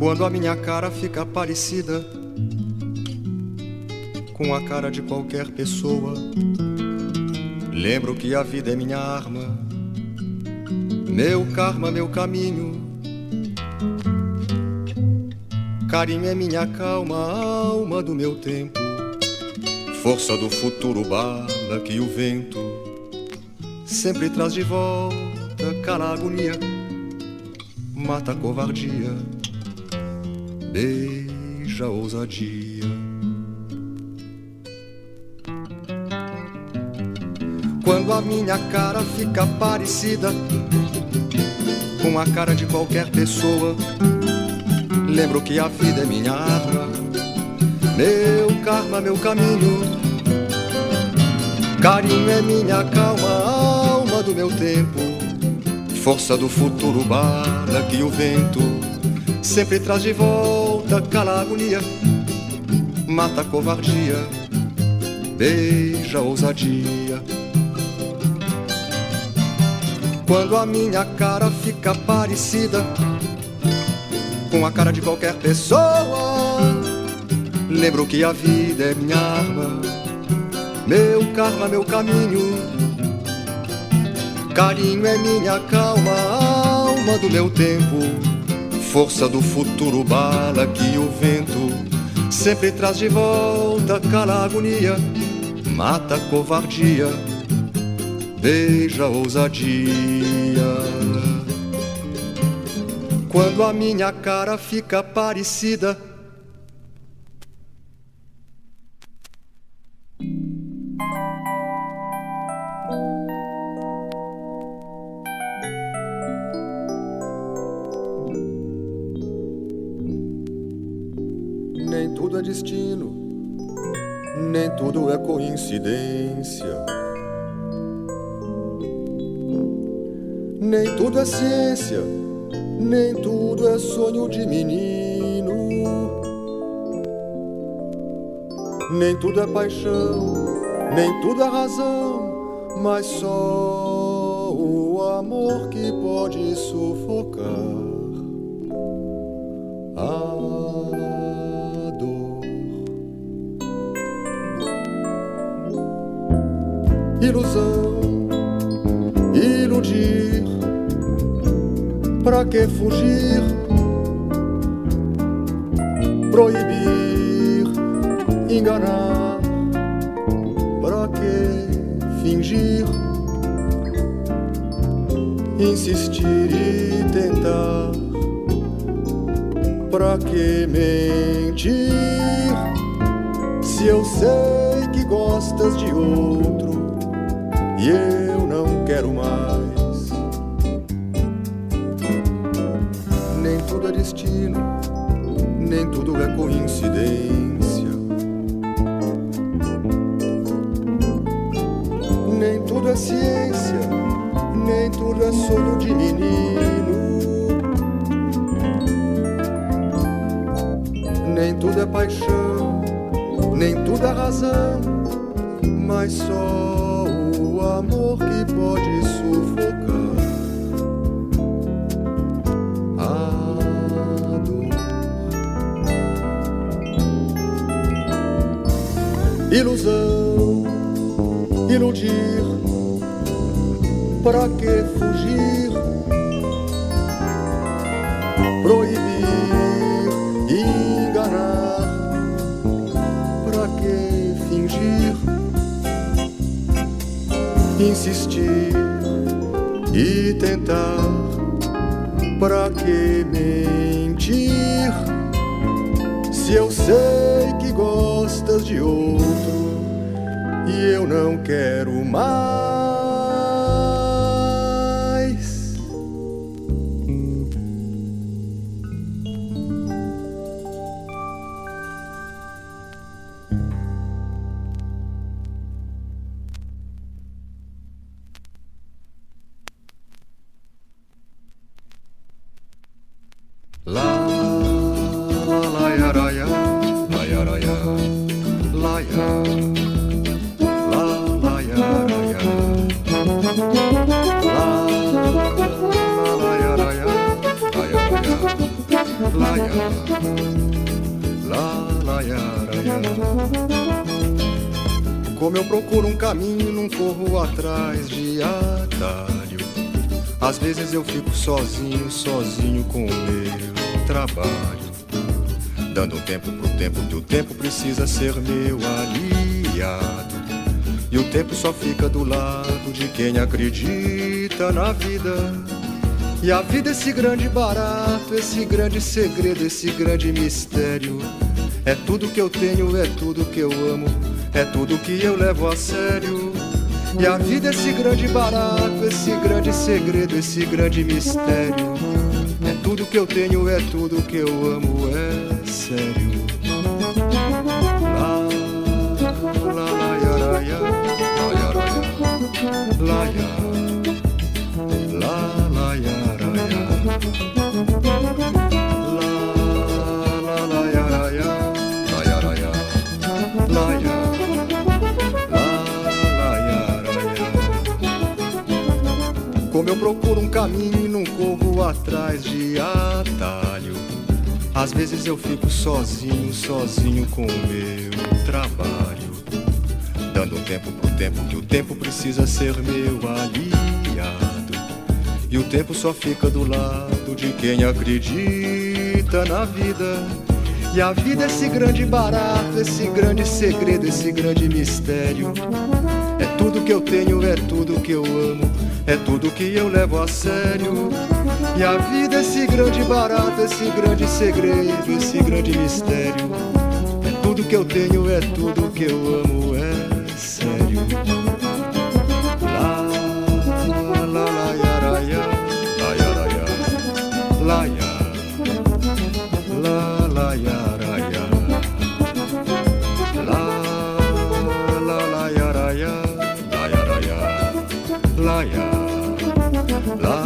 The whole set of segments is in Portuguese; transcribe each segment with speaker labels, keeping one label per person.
Speaker 1: Quando a minha cara fica parecida com a cara de qualquer pessoa, lembro que a vida é minha arma, meu karma, meu caminho. Carinho é minha calma, alma do meu tempo, força do futuro, bala que o vento sempre traz de volta. Cala a agonia, mata a covardia, beija a ousadia. Quando a minha cara fica parecida com a cara de qualquer pessoa, lembro que a vida é minha arma, meu karma, meu caminho. Carinho é minha calma, alma do meu tempo, força do futuro, bala que o vento sempre traz de volta. Cala a agonia, mata a covardia, beija a ousadia. Quando a minha cara fica parecida com a cara de qualquer pessoa, lembro que a vida é minha arma, meu karma, meu caminho. Carinho é minha calma, alma do meu tempo, força do futuro, bala que o vento sempre traz de volta. Cala a agonia, mata a covardia, beija a ousadia. Quando a minha cara fica parecida nem tudo é destino, nem tudo é coincidência, nem tudo é ciência, nem tudo é sonho de menino, nem tudo é paixão, nem tudo é razão, mas só o amor que pode sufocar a dor. Ilusão, iludir, pra que fugir? Proibir, enganar, pra que fingir? Insistir e tentar, pra que mentir? Se eu sei que gostas de outro e eu não quero mais. Nem tudo é destino, nem tudo é coincidência, nem tudo é ciência, nem tudo é sonho de menino, nem tudo é paixão, nem tudo é razão, mas só o amor que pode sufocar a dor. Ilusão, iludir, pra que fugir? Proibir, enganar, pra que fingir? Insistir e tentar, pra que mentir? Se eu sei que gostas de outro e eu não quero mais. La la ya ra ya, la ya ra ya, la ya, la ya ra ya, la ya ra ya, la ya ra ya, la Como eu procuro um caminho, não corro atrás de atalho. Às vezes eu fico sozinho, sozinho com o meu trabalho, dando um tempo pro tempo, que o tempo precisa ser meu aliado. E o tempo só fica do lado de quem acredita na vida. E a vida, esse grande barato, esse grande segredo, esse grande mistério. É tudo que eu tenho, é tudo que eu amo, é tudo que eu levo a sério. E a vida, esse grande barato, esse grande segredo, esse grande mistério. É tudo que eu tenho, é tudo que eu amo, é sério. Como eu procuro um caminho e não corro atrás de atalho. Às vezes eu fico sozinho, sozinho com o meu trabalho, dando um tempo pro tempo, que o tempo precisa ser meu aliado. E o tempo só fica do lado de quem acredita na vida. E a vida, esse grande barato, esse grande segredo, esse grande mistério. É tudo que eu tenho, é tudo que eu amo, é tudo que eu levo a sério. E a vida, esse grande barato, esse grande segredo, esse grande mistério. É tudo que eu tenho, é tudo que eu amo, é sério. La la la ya ra ya, la ya ra ya, la ya, la la ya ra ya, la la la ya ra ya, la ya ra ya, la ya, la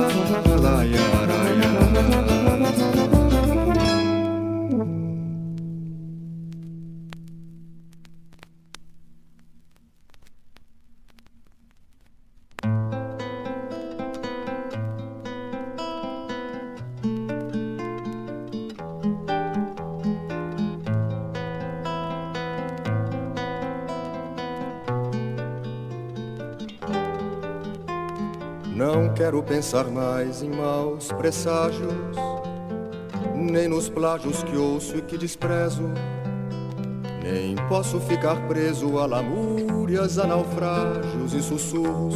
Speaker 1: la ya ra ya. Não quero pensar mais em maus presságios, nem nos plágios que ouço e que desprezo. Nem posso ficar preso a lamúrias, a naufrágios e sussurros.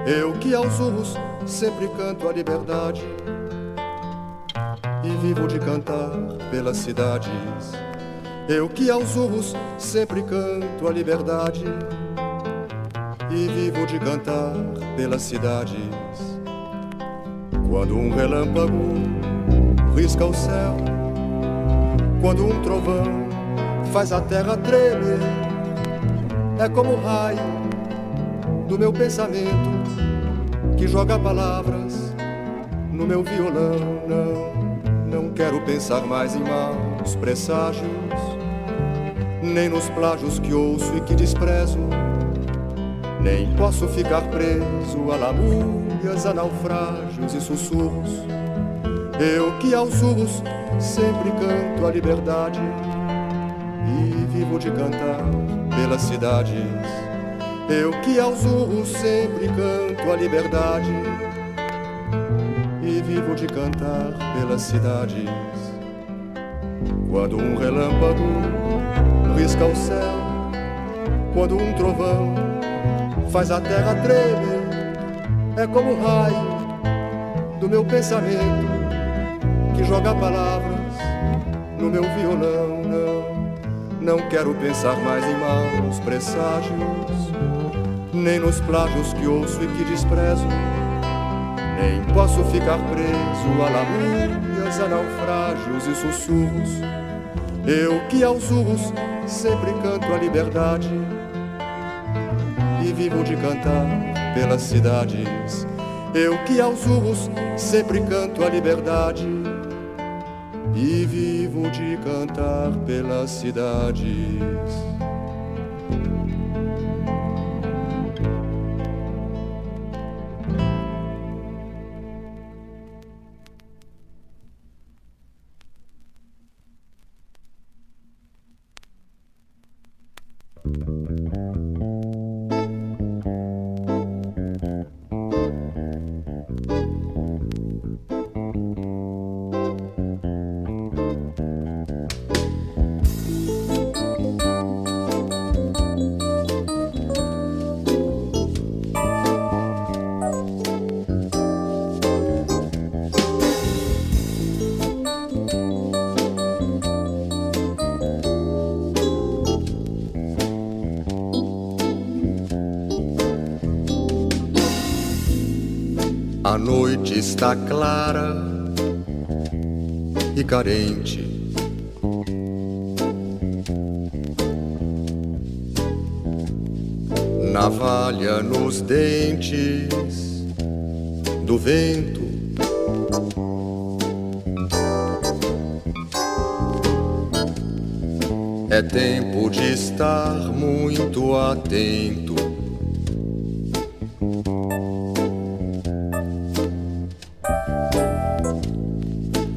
Speaker 1: Eu que aos urros sempre canto a liberdade e vivo de cantar pelas cidades. Eu que aos urros sempre canto a liberdade e vivo de cantar pelas cidades. Quando um relâmpago risca o céu, quando um trovão faz a terra tremer, é como o raio do meu pensamento que joga palavras no meu violão. Não quero pensar mais em maus presságios, nem nos plágios que ouço e que desprezo. Nem posso ficar preso a lamúrias, a naufrágios e sussurros. Eu que aos urros sempre canto a liberdade e vivo de cantar pelas cidades. Eu que aos urros sempre canto a liberdade e vivo de cantar pelas cidades. Quando um relâmpago risca o céu, quando um trovão faz a terra tremer, é como o raio do meu pensamento que joga palavras no meu violão. Não quero pensar mais em maus presságios, nem nos plágios que ouço e que desprezo. Nem posso ficar preso a lamúrias, a naufrágios e sussurros. Eu que aos urros sempre canto a liberdade e vivo de cantar pelas cidades. Eu que aos urros sempre canto a liberdade e vivo de cantar pelas cidades. A noite está clara e carente. Navalha nos dentes do vento. É tempo de estar muito atento.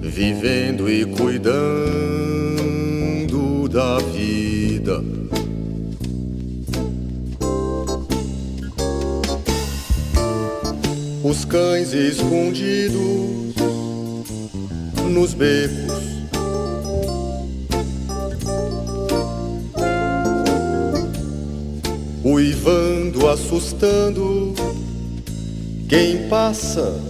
Speaker 1: Vivendo e cuidando da vida. Os cães escondidos nos becos. Uivando, assustando quem passa.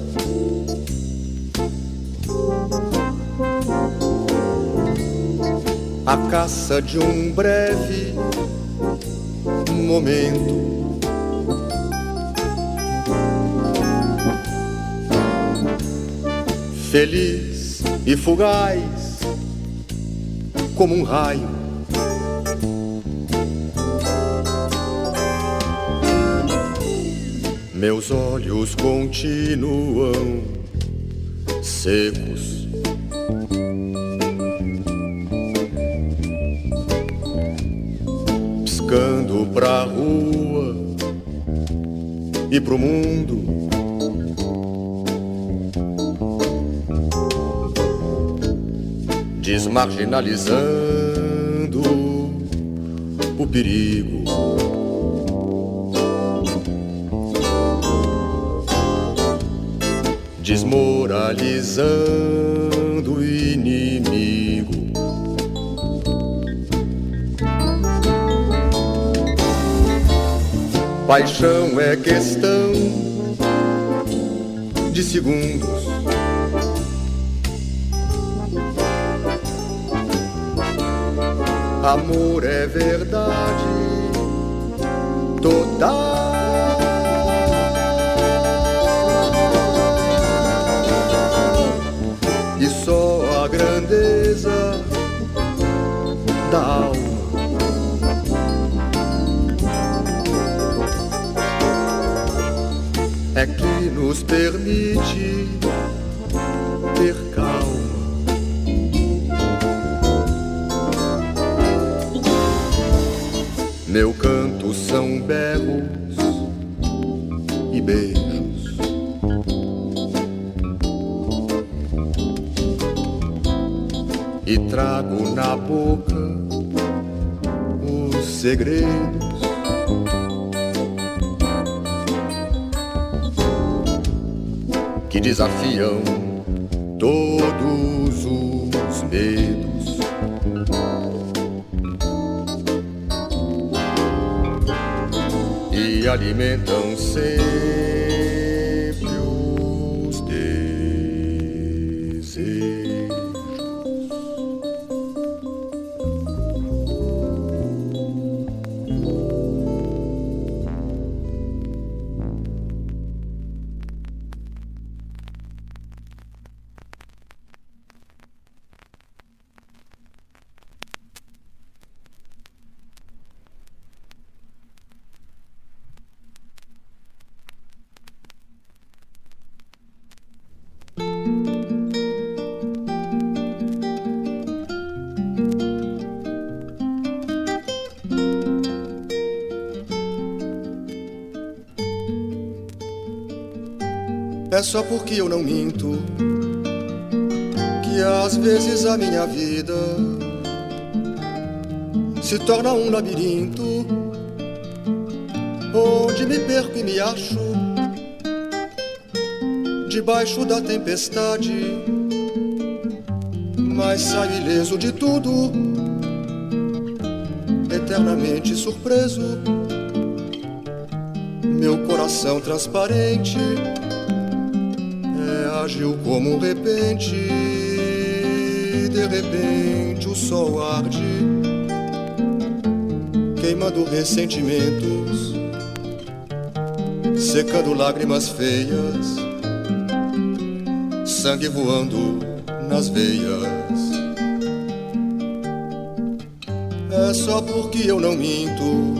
Speaker 1: A caça de um breve momento. Feliz e fugaz como um raio. Meus olhos continuam secos. Piscando pra rua e pro mundo. Desmarginalizando o perigo. Desmoralizando o inimigo. Paixão é questão de segundos. Amor é verdade total. E só a grandeza da alma é que nos permite ter calma. Meu canto são berros e beijos. E trago na boca os segredos. Que desafiam todos os medos. E alimentam sempre os desejos. É só porque eu não minto que às vezes a minha vida se torna um labirinto onde me perco e me acho debaixo da tempestade, mas saio ileso de tudo, eternamente surpreso. Meu coração transparente é ágil como um repente. De repente o sol arde, queimando ressentimentos, secando lágrimas feias, sangue voando nas veias. É só porque eu não minto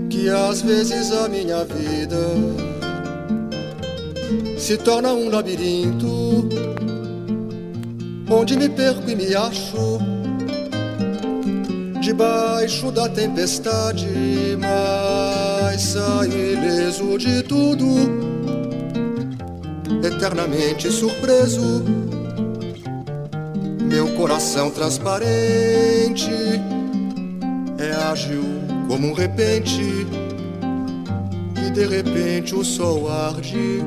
Speaker 1: que às vezes a minha vida se torna um labirinto onde me perco e me acho debaixo da tempestade, mas saio ileso de tudo, eternamente surpreso. Meu coração transparente é ágil como um repente, e de repente o sol arde,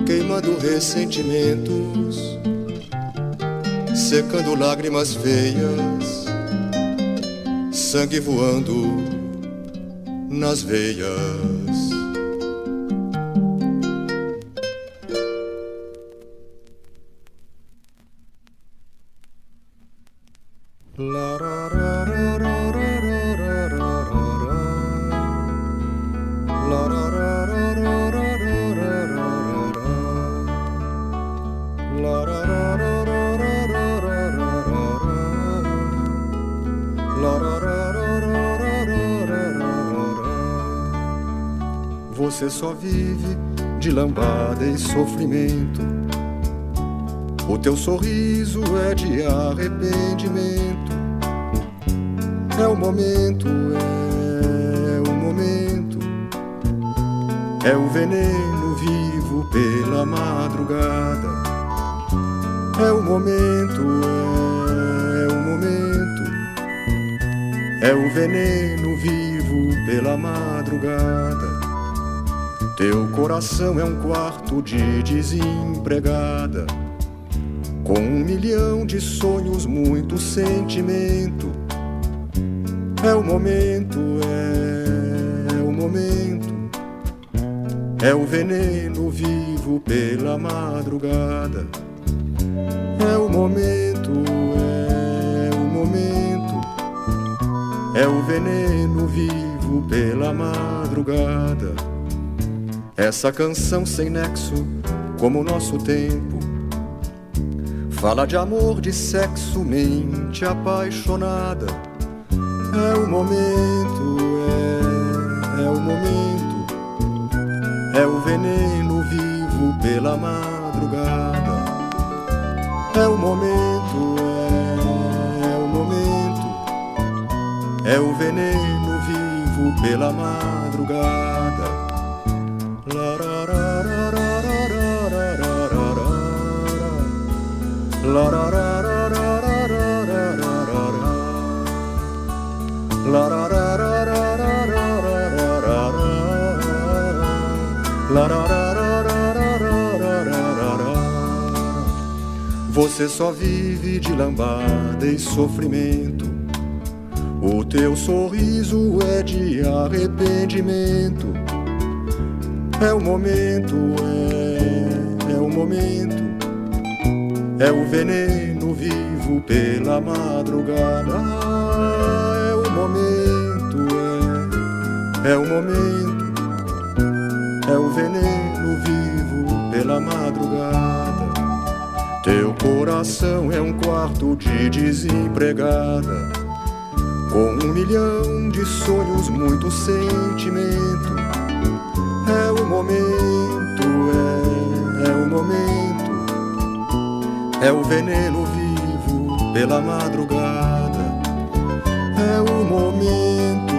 Speaker 1: queimando ressentimentos, secando lágrimas feias, sangue voando nas veias. Você só vive de lambada e sofrimento. O teu sorriso é de arrependimento. É o momento, é o momento. É o veneno vivo pela madrugada. É o momento, é o momento. É o veneno vivo pela madrugada. Teu coração é um quarto de desempregada, com 1 milhão de sonhos, muito sentimento. É o momento, é o momento. É o veneno vivo pela madrugada. É o momento, é o momento. É o veneno vivo pela madrugada. Essa canção sem nexo, como o nosso tempo, fala de amor, de sexo, mente apaixonada. É o momento, é o momento. É o veneno vivo pela madrugada. É o momento, é o momento. É o veneno vivo pela madrugada. Você só vive de lambada e sofrimento. O teu sorriso é de arrependimento. É o momento, é o momento. É o veneno vivo pela madrugada. É o momento, é o momento. É o veneno vivo pela madrugada. Teu coração é um quarto de desempregada, com 1 milhão de sonhos, muito sentimento. É o momento, é o momento. É o veneno vivo pela madrugada. É o momento,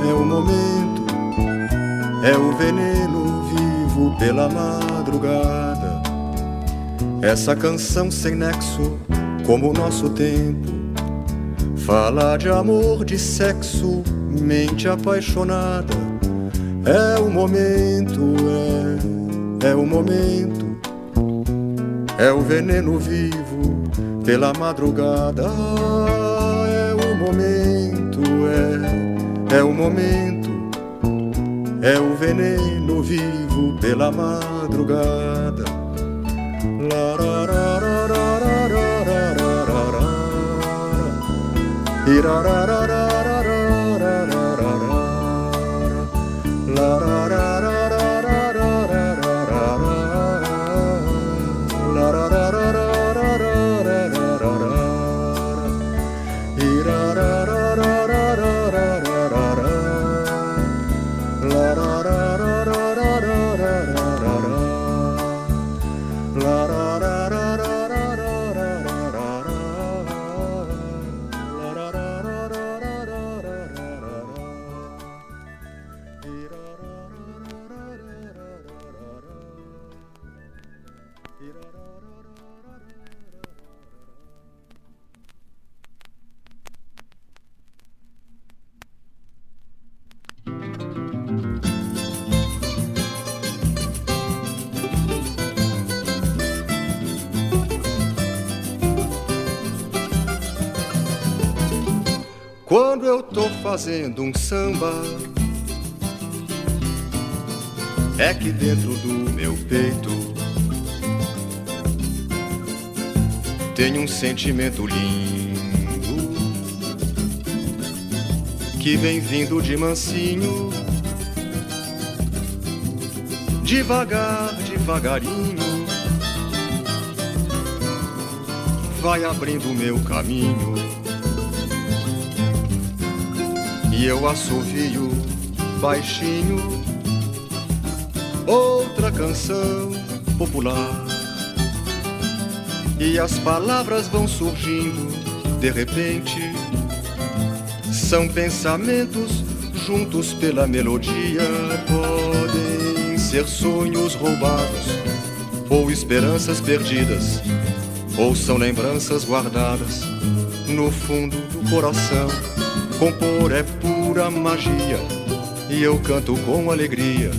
Speaker 1: é o momento. É o veneno vivo pela madrugada. Essa canção sem nexo, como o nosso tempo, Falar de amor, de sexo, mente apaixonada. É o momento, é o momento. É o veneno vivo pela madrugada. É o momento, é o momento. É o veneno vivo pela madrugada. Quando eu tô fazendo um samba, é que dentro do meu peito tem um sentimento lindo que vem vindo de mansinho, devagar, devagarinho, vai abrindo o meu caminho. E eu assovio baixinho outra canção popular. E as palavras vão surgindo de repente. São pensamentos juntos pela melodia. Podem ser sonhos roubados ou esperanças perdidas, ou são lembranças guardadas no fundo do coração. Compor é pura magia e eu canto com alegria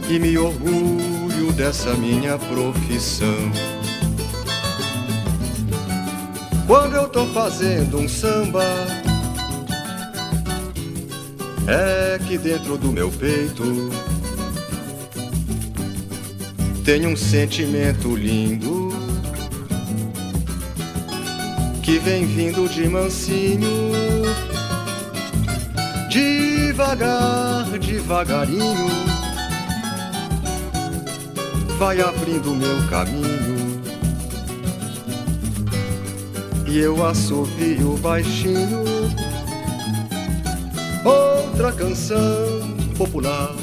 Speaker 1: e me orgulho dessa minha profissão. Quando eu tô fazendo um samba, é que dentro do meu peito tem um sentimento lindo que vem vindo de mansinho, devagar, devagarinho, vai abrindo o meu caminho. E eu assovio baixinho outra canção popular.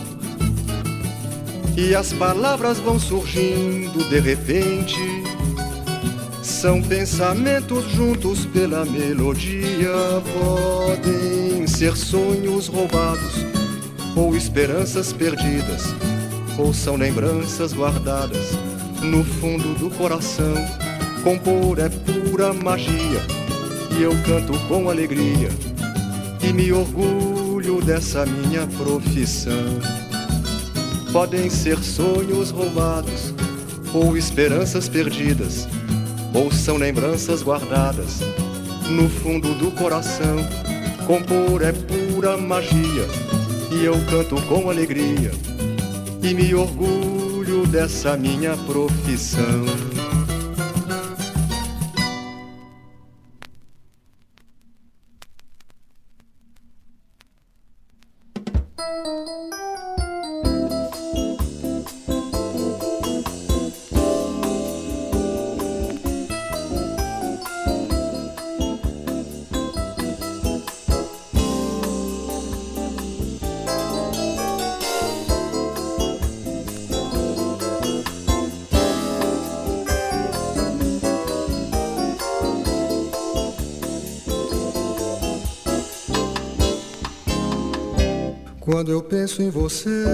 Speaker 1: E as palavras vão surgindo de repente. São pensamentos juntos pela melodia. Podem ser sonhos roubados ou esperanças perdidas, ou são lembranças guardadas no fundo do coração. Compor é pura magia e eu canto com alegria e me orgulho dessa minha profissão. Podem ser sonhos roubados ou esperanças perdidas, ou são lembranças guardadas no fundo do coração. Compor é pura magia e eu canto com alegria e me orgulho dessa minha profissão. Quando eu penso em você,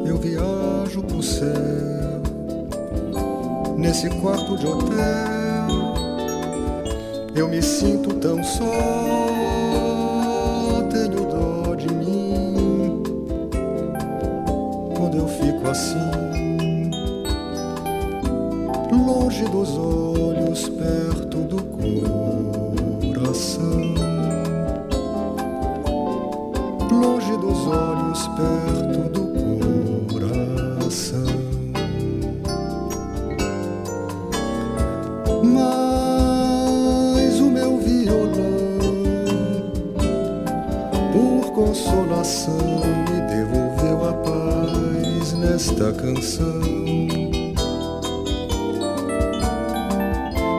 Speaker 1: eu viajo pro céu. Nesse quarto de hotel, eu me sinto tão só, tenho dó de mim quando eu fico assim, longe dos olhos, perto do coração, longe dos olhos, perto do coração. Mas o meu violão, por consolação, me devolveu a paz nesta canção.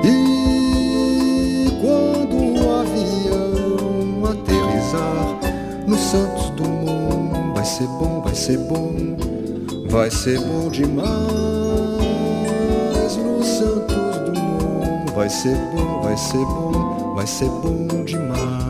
Speaker 1: E quando o avião aterrissar no Santos Dumont, vai ser bom, vai ser bom, vai ser bom demais no Santos Dumont, vai ser bom, vai ser bom, vai ser bom demais.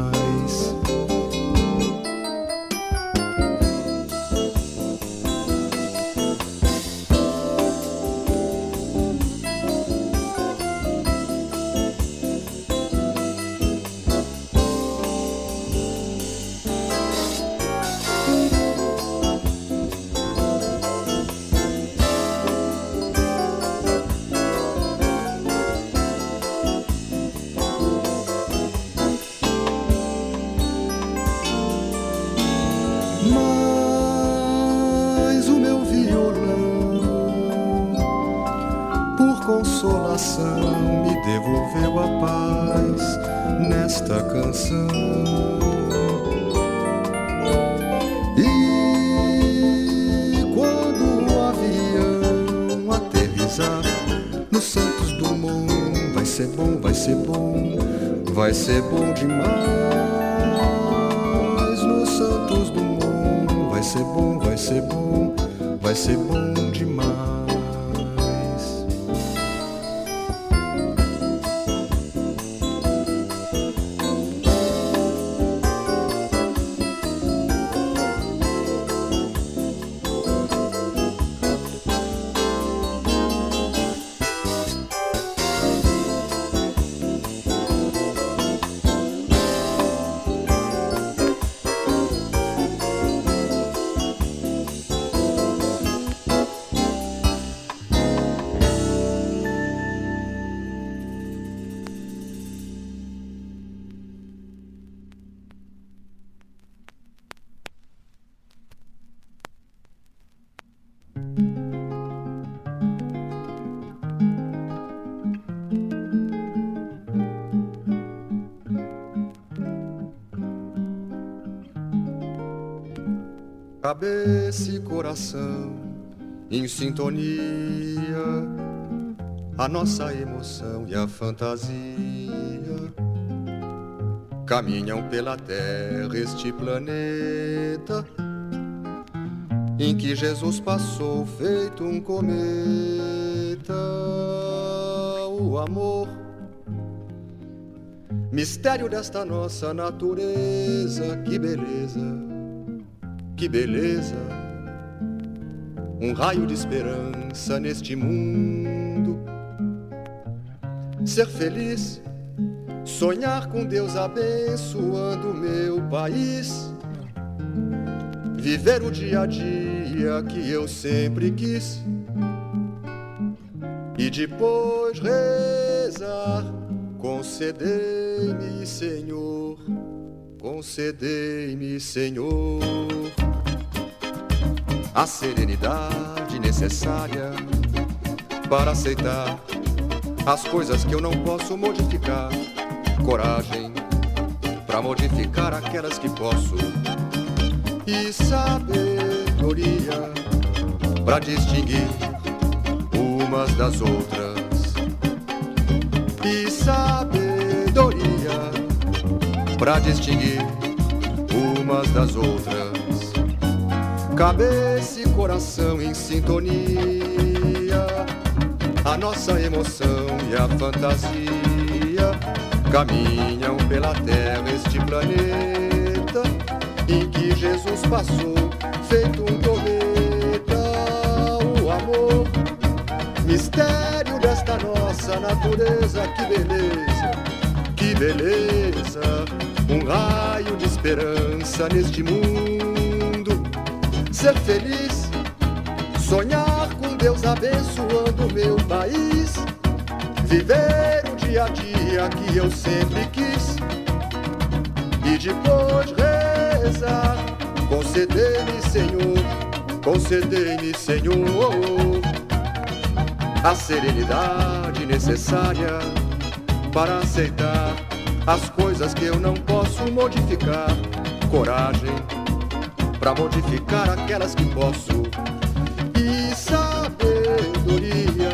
Speaker 1: Mas o meu violão, por consolação, me devolveu a paz nesta canção. E quando o avião aterrissar no Santos Dumont, vai ser bom, vai ser bom, vai ser bom demais no Santos Dumont, vai ser bom, vai ser bom, vai ser bom demais. Cabeça e coração em sintonia, a nossa emoção e a fantasia caminham pela Terra, este planeta em que Jesus passou feito um cometa. O amor, mistério desta nossa natureza, que beleza, que beleza, um raio de esperança neste mundo. Ser feliz, sonhar com Deus abençoando meu país, viver o dia a dia que eu sempre quis e depois rezar. Concedei-me, Senhor, concedei-me, Senhor, a serenidade necessária para aceitar as coisas que eu não posso modificar, coragem para modificar aquelas que posso, e sabedoria para distinguir umas das outras, e sabedoria para distinguir umas das outras. Cabeça e coração em sintonia, a nossa emoção e a fantasia caminham pela Terra, este planeta em que Jesus passou feito um cometa. O amor, mistério desta nossa natureza, que beleza, que Que beleza, um raio de esperança neste mundo. Ser feliz, sonhar com Deus abençoando o meu país. Viver o dia a dia que eu sempre quis. E depois rezar, concedei-me, Senhor, concedei-me, Senhor, a serenidade necessária para aceitar as coisas que eu não posso modificar. Coragem para modificar aquelas que posso. E sabedoria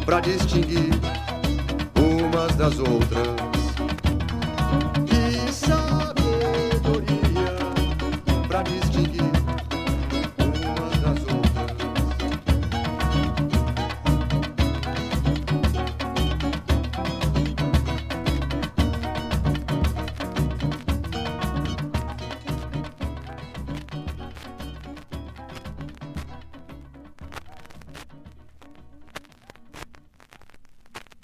Speaker 1: para distinguir umas das outras.